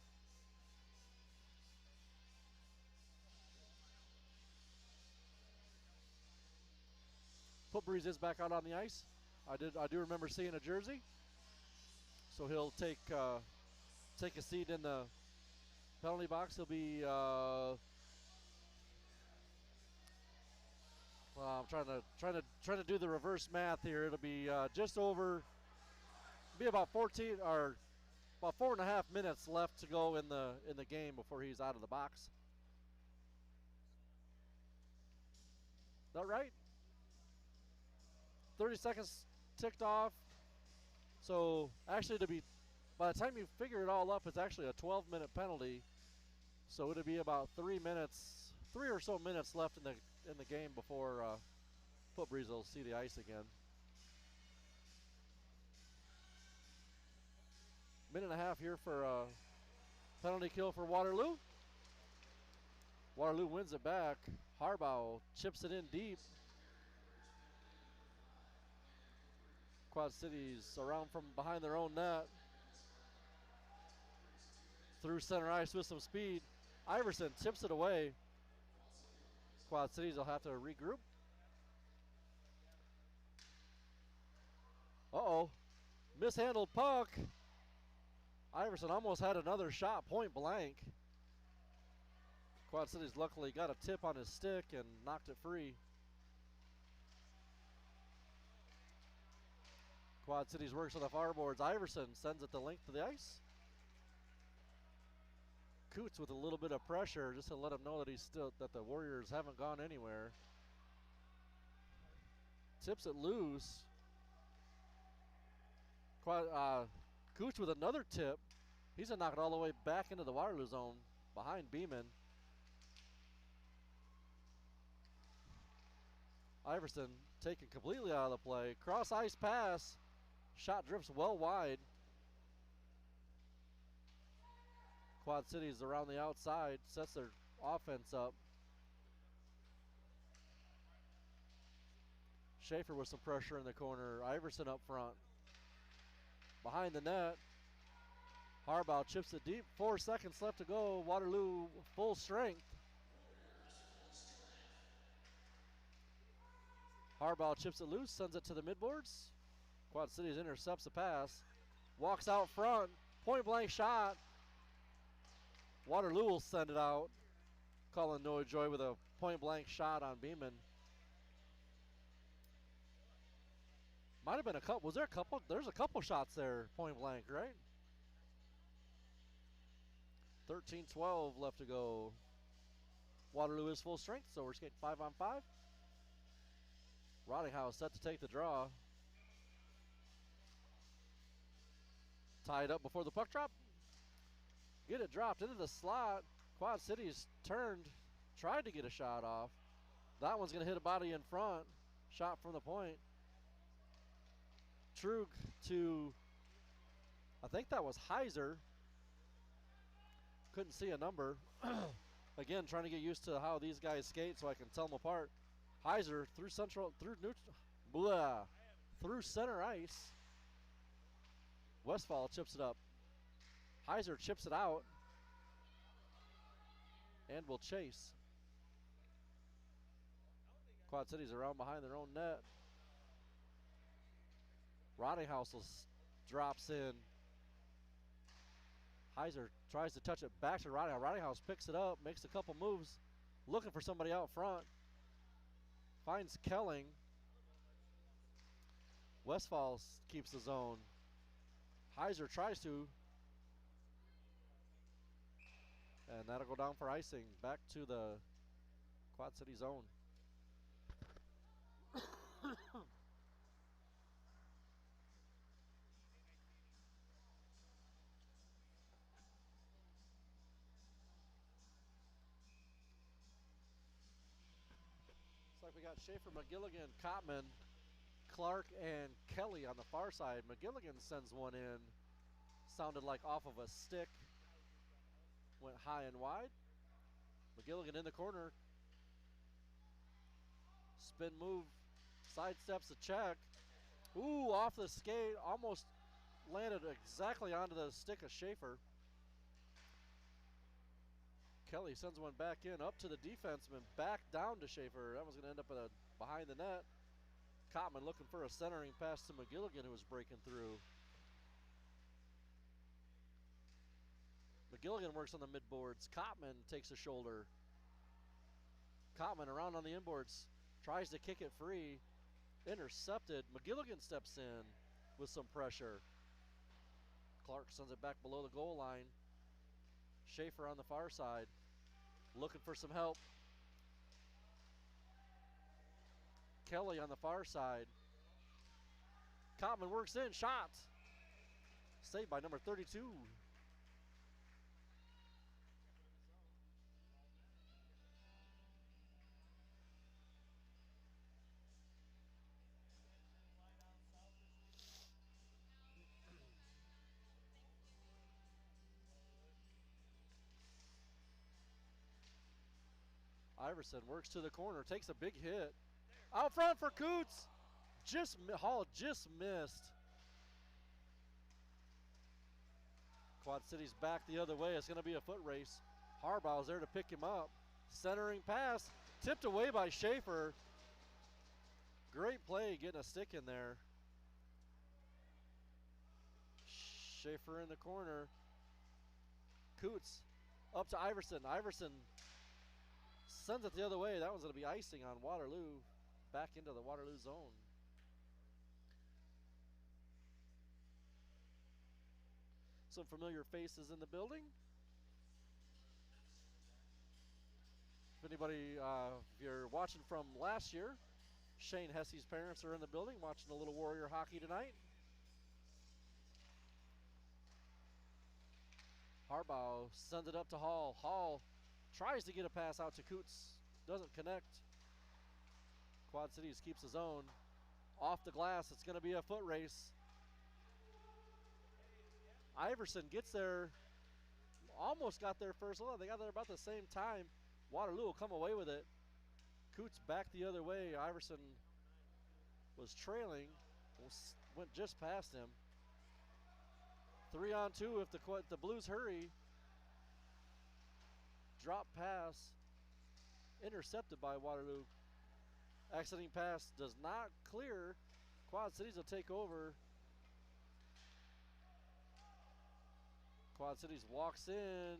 [SPEAKER 1] Footbreeze is back out on the ice. I do remember seeing a jersey, so he'll take a seat in the penalty box. He'll be well, I'm trying to do the reverse math here. It'll be just over, be about 14 or about 4.5 minutes left to go in the game before he's out of the box. Is that right? 30 seconds ticked off. So actually, by the time you figure it all up, it's actually a 12-minute penalty. So it'll be about 3 or so minutes left in the game before Footbreeze will see the ice again. Minute and a half here for a penalty kill for Waterloo. Waterloo wins it back. Harbaugh chips it in deep. Quad Cities around from behind their own net. Through center ice with some speed. Iverson tips it away. Quad Cities will have to regroup. Uh-oh. Mishandled puck. Iverson almost had another shot point blank. Quad Cities luckily got a tip on his stick and knocked it free. Quad Cities works on the far boards. Iverson sends it the length of the ice. Coots with a little bit of pressure just to let him know that the Warriors haven't gone anywhere. Tips it loose. Coots with another tip. He's gonna knock it all the way back into the Waterloo zone behind Beeman. Iverson taken completely out of the play. Cross ice pass. Shot drifts well wide. Quad Cities around the outside, sets their offense up. Schaefer with some pressure in the corner. Iverson up front. Behind the net. Harbaugh chips it deep. 4 seconds left to go. Waterloo full strength. Harbaugh chips it loose, sends it to the midboards. Quad Cities intercepts the pass. Walks out front. Point blank shot. Waterloo will send it out. Colin Noy-Joy with a point blank shot on Beeman. Might have been a couple. Was there a couple? There's a couple shots there, point blank, right? 13-12 left to go. Waterloo is full strength, so we're skating 5-on-5. Rottinghouse set to take the draw. Tied up before the puck drop. Get it dropped into the slot. Quad Cities turned, tried to get a shot off. That one's going to hit a body in front. Shot from the point. Trug to, I think that was Heiser. Couldn't see a number. Again, trying to get used to how these guys skate so I can tell them apart. Heiser through through center ice. Westfall chips it up. Heiser chips it out and will chase. Quad Cities around behind their own net. Rottinghouse drops in. Heiser tries to touch it back to Rottinghouse. Rottinghouse picks it up, makes a couple moves, looking for somebody out front. Finds Kelling. Westfall keeps the zone. Heiser tries to. And that'll go down for icing. Back to the Quad City zone. Looks like we got Schaefer, McGilligan, Cotman, Clark, and Kelly on the far side. McGilligan sends one in. Sounded like off of a stick. Went high and wide. McGilligan in the corner. Spin move. Sidesteps the check. Ooh, off the skate. Almost landed exactly onto the stick of Schaefer. Kelly sends one back in, up to the defenseman, back down to Schaefer. That was going to end up behind the net. Cotman looking for a centering pass to McGilligan, who was breaking through. McGilligan works on the midboards. Cotman takes a shoulder. Cotman around on the inboards, tries to kick it free. Intercepted. McGilligan steps in with some pressure. Clark sends it back below the goal line. Schaefer on the far side, looking for some help. Kelly on the far side. Cotman works in, shot. Saved by number 32. Iverson works to the corner, takes a big hit. Out front for Coots. Hall just missed. Quad City's back the other way. It's going to be a foot race. Harbaugh's there to pick him up. Centering pass, tipped away by Schaefer. Great play getting a stick in there. Schaefer in the corner. Coots up to Iverson. Iverson sends it the other way. That one's going to be icing on Waterloo. Back into the Waterloo zone. Some familiar faces in the building. If anybody, if you're watching from last year, Shane Hesse's parents are in the building watching a little Warrior hockey tonight. Harbaugh sends it up to Hall. Hall tries to get a pass out to Coots. Doesn't connect. Quad Cities keeps his own. Off the glass, it's going to be a foot race. Iverson gets there, almost got there first. Oh, they got there about the same time. Waterloo will come away with it. Coots back the other way. Iverson was trailing, went just past him. 3-on-2 if the Blues hurry. Drop pass, intercepted by Waterloo. Exiting pass does not clear. Quad Cities will take over. Quad Cities walks in.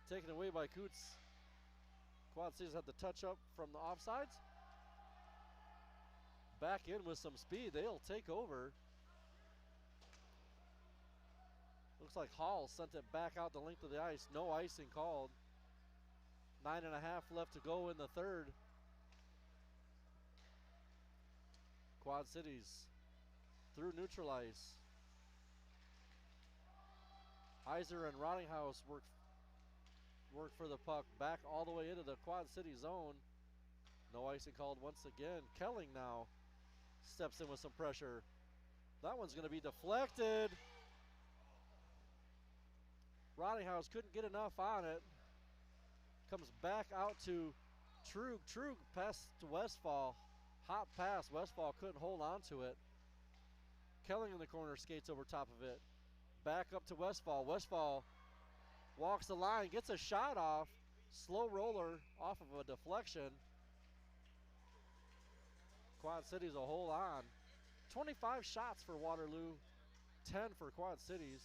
[SPEAKER 1] Taken away by Coots. Quad Cities had the touch up from the offsides. Back in with some speed. They'll take over. Looks like Hall sent it back out the length of the ice. No icing called. 9.5 left to go in the third. Quad Cities through neutral ice. Heiser and Rottinghouse work for the puck back all the way into the Quad City zone. No icing called once again. Kelling now steps in with some pressure. That one's going to be deflected. Rottinghouse couldn't get enough on it. Comes back out to Trug. Trug pass to Westfall. Hot pass. Westfall couldn't hold on to it. Kelling in the corner skates over top of it. Back up to Westfall. Westfall walks the line, gets a shot off. Slow roller off of a deflection. Quad Cities will hold on. 25 shots for Waterloo, 10 for Quad Cities.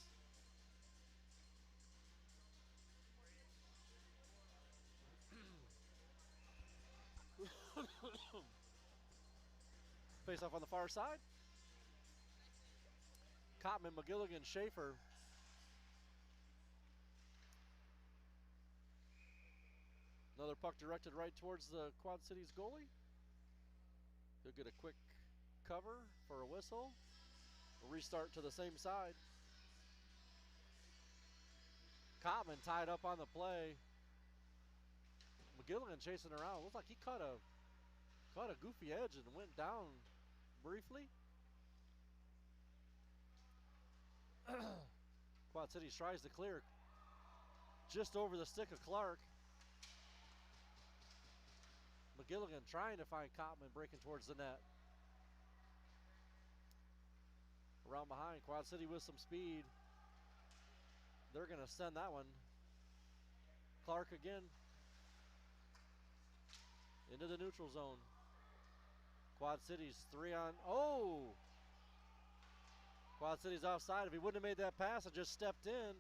[SPEAKER 1] Face off on the far side. Cotman, McGilligan, Schaefer. Another puck directed right towards the Quad Cities goalie. He'll get a quick cover for a whistle. A restart to the same side. Cotman tied up on the play. McGilligan chasing around. Looks like he caught a goofy edge and went down briefly. Quad Cities tries to clear just over the stick of Clark. McGilligan trying to find Cotman, breaking towards the net. Around behind, Quad City with some speed. They're going to send that one. Clark again. Into the neutral zone. Quad Cities 3 on. Oh! Quad Cities offside. If he wouldn't have made that pass and just stepped in.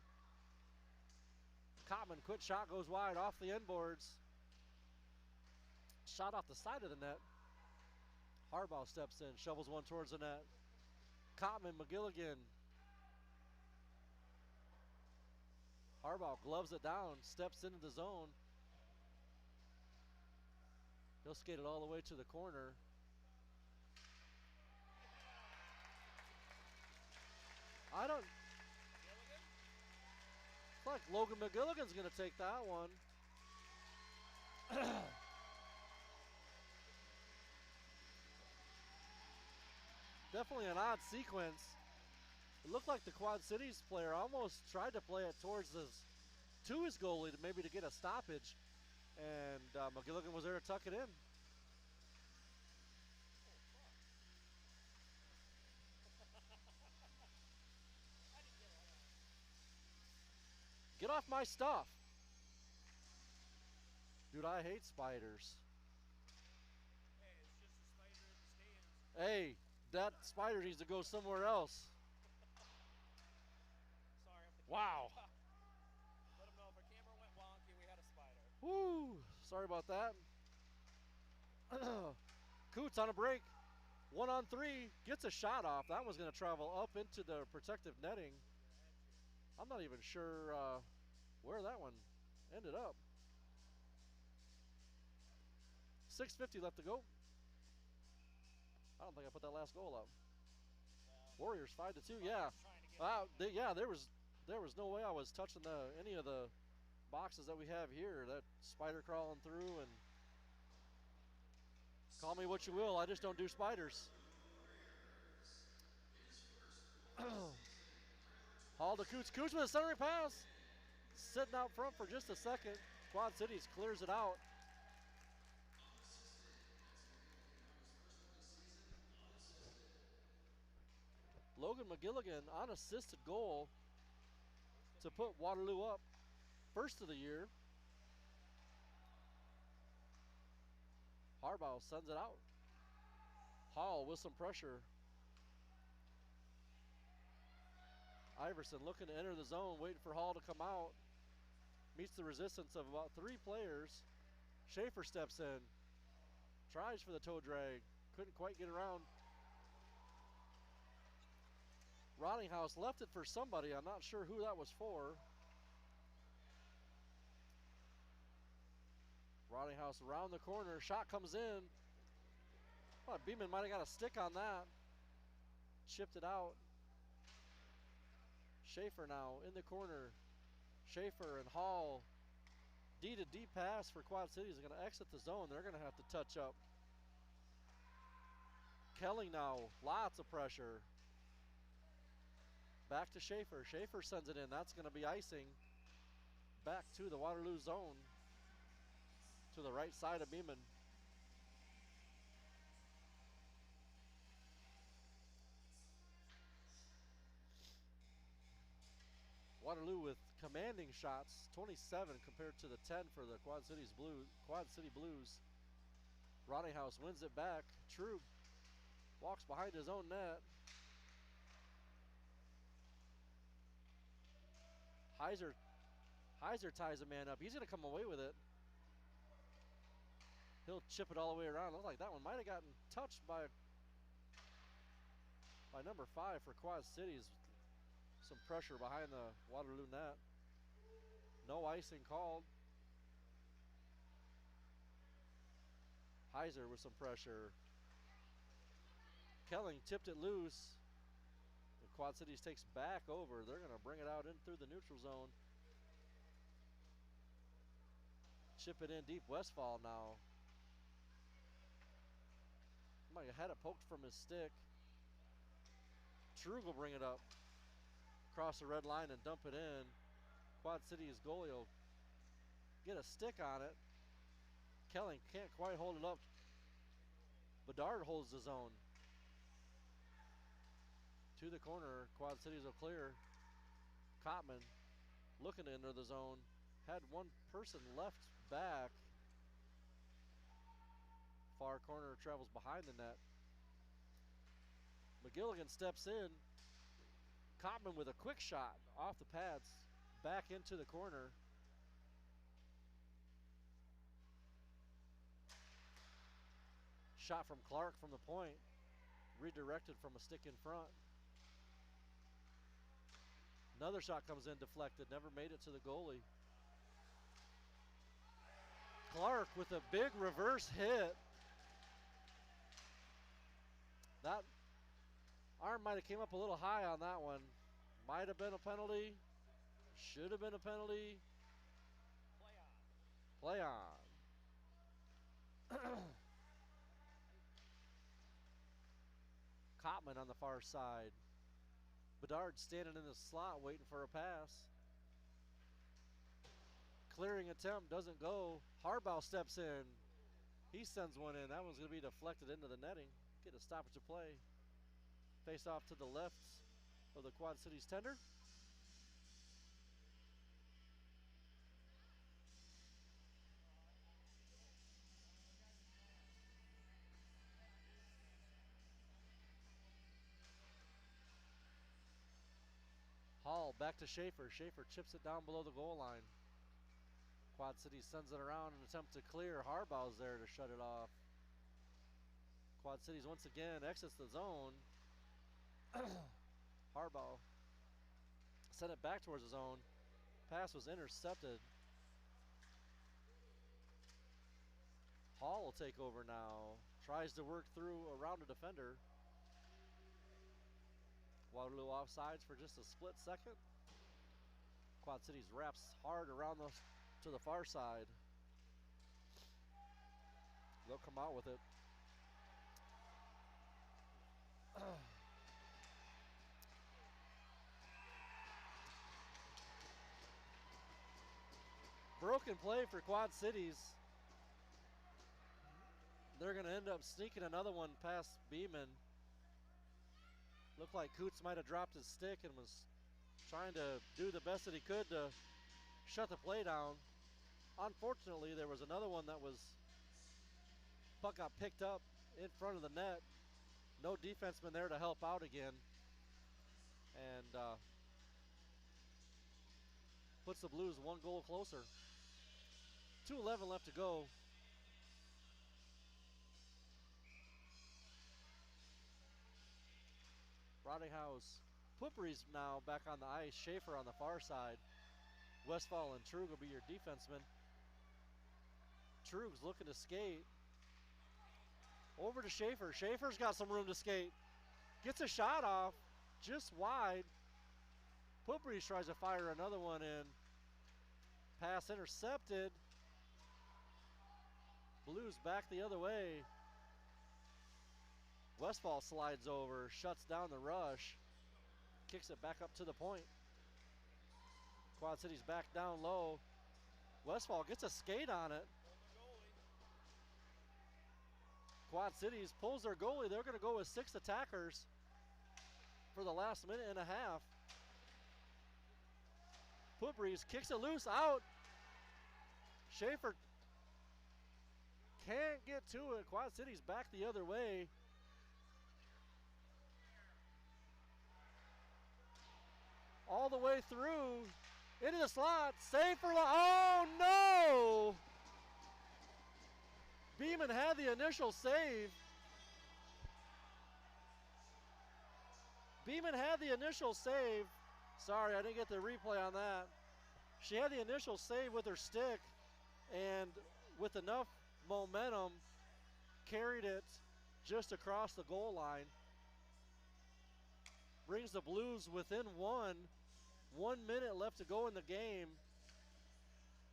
[SPEAKER 1] Cotman, quick shot goes wide off the end boards. Shot off the side of the net. Harbaugh steps in, shovels one towards the net. Cotman, McGilligan. Harbaugh gloves it down, steps into the zone. He'll skate it all the way to the corner. I don't. It's like Logan McGilligan's going to take that one. Definitely an odd sequence. It looked like the Quad Cities player almost tried to play it towards to his goalie to maybe to get a stoppage, and McGilligan was there to tuck it in. Get off my stuff. Dude, I hate spiders.
[SPEAKER 2] Hey, it's just a spider in the stands.
[SPEAKER 1] Hey, that spider needs to go somewhere else.
[SPEAKER 2] Sorry.
[SPEAKER 1] Wow.
[SPEAKER 2] Let them know if our camera went wonky, we had a spider.
[SPEAKER 1] Woo. Sorry about that. Coots on a break. 1-on-3. Gets a shot off. That one's going to travel up into the protective netting. I'm not even sure where that one ended up. 6:50 left to go. I don't think I put that last goal up. Warriors 5-2. Yeah. Yeah. There was no way I was touching any of the boxes that we have here. That spider crawling through, and call me what you will. I just don't do spiders. Hall to Coots. Coots with a centering pass. Sitting out front for just a second. Quad Cities clears it out. Logan McGilligan unassisted goal to put Waterloo up. First of the year. Harbaugh sends it out. Hall with some pressure. Iverson looking to enter the zone, waiting for Hall to come out. Meets the resistance of about 3 players. Schaefer steps in. Tries for the toe drag. Couldn't quite get around. Rottinghouse left it for somebody. I'm not sure who that was for. Rottinghouse around the corner. Shot comes in. Well, Beeman might have got a stick on that. Chipped it out. Schaefer now in the corner. Schaefer and Hall. D to D pass for Quad Cities. They're going to exit the zone. They're going to have to touch up. Kelly now. Lots of pressure. Back to Schaefer. Schaefer sends it in. That's going to be icing. Back to the Waterloo zone. To the right side of Beeman. Waterloo with commanding shots, 27 compared to the 10 for the Quad City Blues. Roninghouse wins it back. True walks behind his own net. Heiser ties a man up. He's going to come away with it. He'll chip it all the way around. Looks like that one might have gotten touched by number 5 for Quad Cities. Some pressure behind the Waterloo net. No icing called. Heiser with some pressure. Kelling tipped it loose. The Quad Cities takes back over. They're going to bring it out in through the neutral zone. Chip it in deep. Westfall now. Might have had it poked from his stick. Trug will bring it up. Cross the red line and dump it in. Quad City's goalie will get a stick on it. Kelling can't quite hold it up. Bedard holds the zone. To the corner, Quad Cities will clear. Kottman looking to enter the zone. Had one person left back. Far corner travels behind the net. McGilligan steps in. Kottman with a quick shot off the pads, back into the corner. Shot from Clark from the point, redirected from a stick in front. Another shot comes in deflected, never made it to the goalie. Clark with a big reverse hit. That arm might have came up a little high on that one. Might have been a penalty. Should have been a penalty. Play on. Kottman on the far side. Bedard standing in the slot waiting for a pass. Clearing attempt doesn't go. Harbaugh steps in. He sends one in. That one's going to be deflected into the netting. Get a stoppage of play. Face off to the left of the Quad Cities tender. Hall back to Schaefer. Schaefer chips it down below the goal line. Quad Cities sends it around in an attempt to clear. Harbaugh's there to shut it off. Quad Cities once again exits the zone. Harbaugh sent it back towards the zone. Pass was intercepted. Hall will take over now. Tries to work through around a defender. Waterloo offsides for just a split second. Quad Cities wraps hard around to the far side. They'll come out with it. Broken play for Quad Cities. They're going to end up sneaking another one past Beeman. Looked like Coots might have dropped his stick and was trying to do the best that he could to shut the play down. Unfortunately, there was another one that puck got picked up in front of the net. No defenseman there to help out again. And puts the Blues one goal closer. 2:11 left to go. Roninghouse. Puppery's now back on the ice. Schaefer on the far side. Westfall and Trug will be your defensemen. Trug's looking to skate. Over to Schaefer. Schaefer's got some room to skate. Gets a shot off. Just wide. Puppery tries to fire another one in. Pass intercepted. Blues back the other way. Westfall slides over, shuts down the rush, kicks it back up to the point. Quad Cities back down low. Westfall gets a skate on it. Quad Cities pulls their goalie. They're going to go with 6 attackers for the last minute and a half. Putbreeze kicks it loose out. Schaefer can't get to it. Quad City's back the other way. All the way through. Into the slot. Save for, oh no! Beeman had the initial save. Beeman had the initial save. Sorry, I didn't get the replay on that. She had the initial save with her stick, and with enough momentum, carried it just across the goal line. Brings the Blues within one. 1 minute left to go in the game.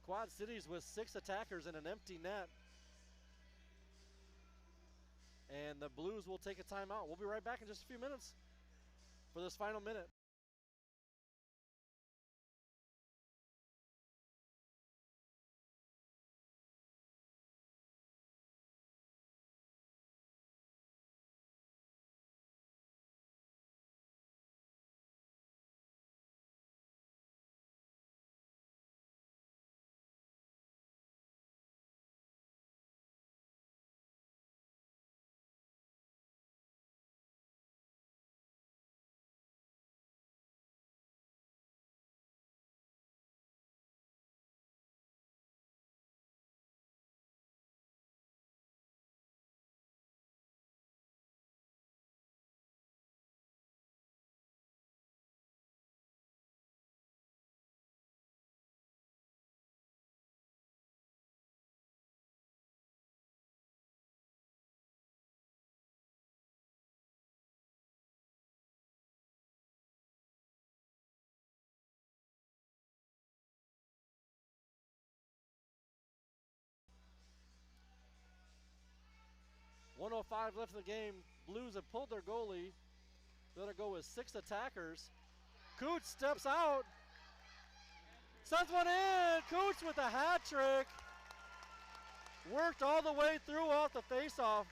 [SPEAKER 1] Quad Cities with 6 attackers and an empty net. And the Blues will take a timeout. We'll be right back in just a few minutes for this final minute. .105 left in the game. Blues have pulled their goalie. They're going to go with 6 attackers. Coots steps out. Sends one in. Coots with a hat trick. Worked all the way through off the faceoff.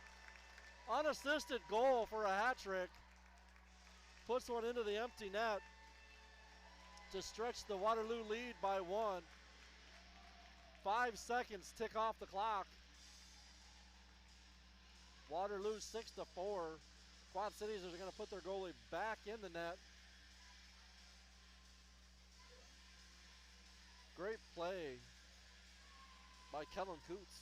[SPEAKER 1] Unassisted goal for a hat trick. Puts one into the empty net to stretch the Waterloo lead by 1. 5 seconds tick off the clock. Waterloo 6-4. Quad Cities are going to put their goalie back in the net. Great play by Kellen Coots.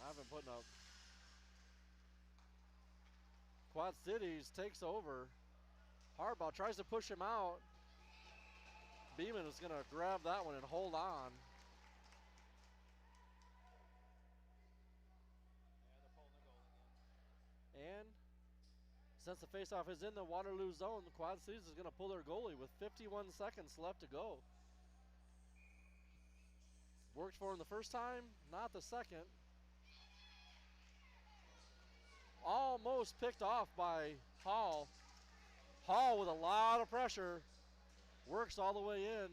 [SPEAKER 1] I've been putting up. Quad Cities takes over. Harbaugh tries to push him out. Beeman is going to grab that one and hold on. And since the faceoff is in the Waterloo zone, the Quad Cities is going to pull their goalie with 51 seconds left to go. Worked for him the first time, not the second. Almost picked off by Hall. Hall with a lot of pressure. Works all the way in.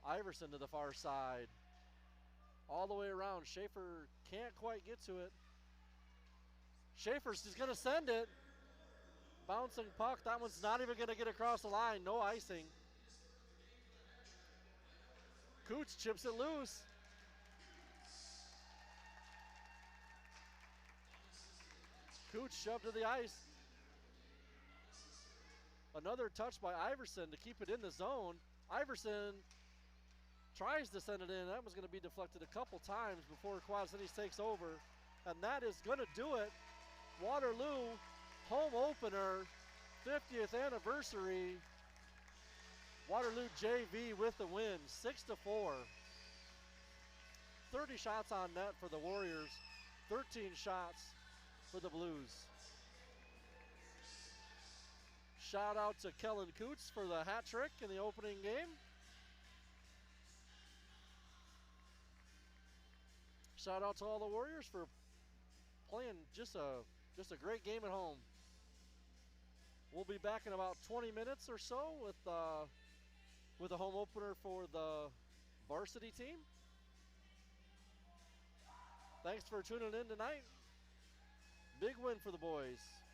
[SPEAKER 1] Iverson to the far side. All the way around. Schaefer can't quite get to it. Schaefer's just going to send it. Bouncing puck. That one's not even going to get across the line. No icing. Coots chips it loose. Coots shoved to the ice. Another touch by Iverson to keep it in the zone. Iverson tries to send it in. That was going to be deflected a couple times before Quad Cities takes over. And that is going to do it. Waterloo, home opener, 50th anniversary. Waterloo JV with the win, 6-4. 30 shots on net for the Warriors, 13 shots for the Blues. Shout out to Kellen Coots for the hat trick in the opening game. Shout out to all the Warriors for playing just a great game at home. We'll be back in about 20 minutes or so with a home opener for the varsity team. Thanks for tuning in tonight. Big win for the boys.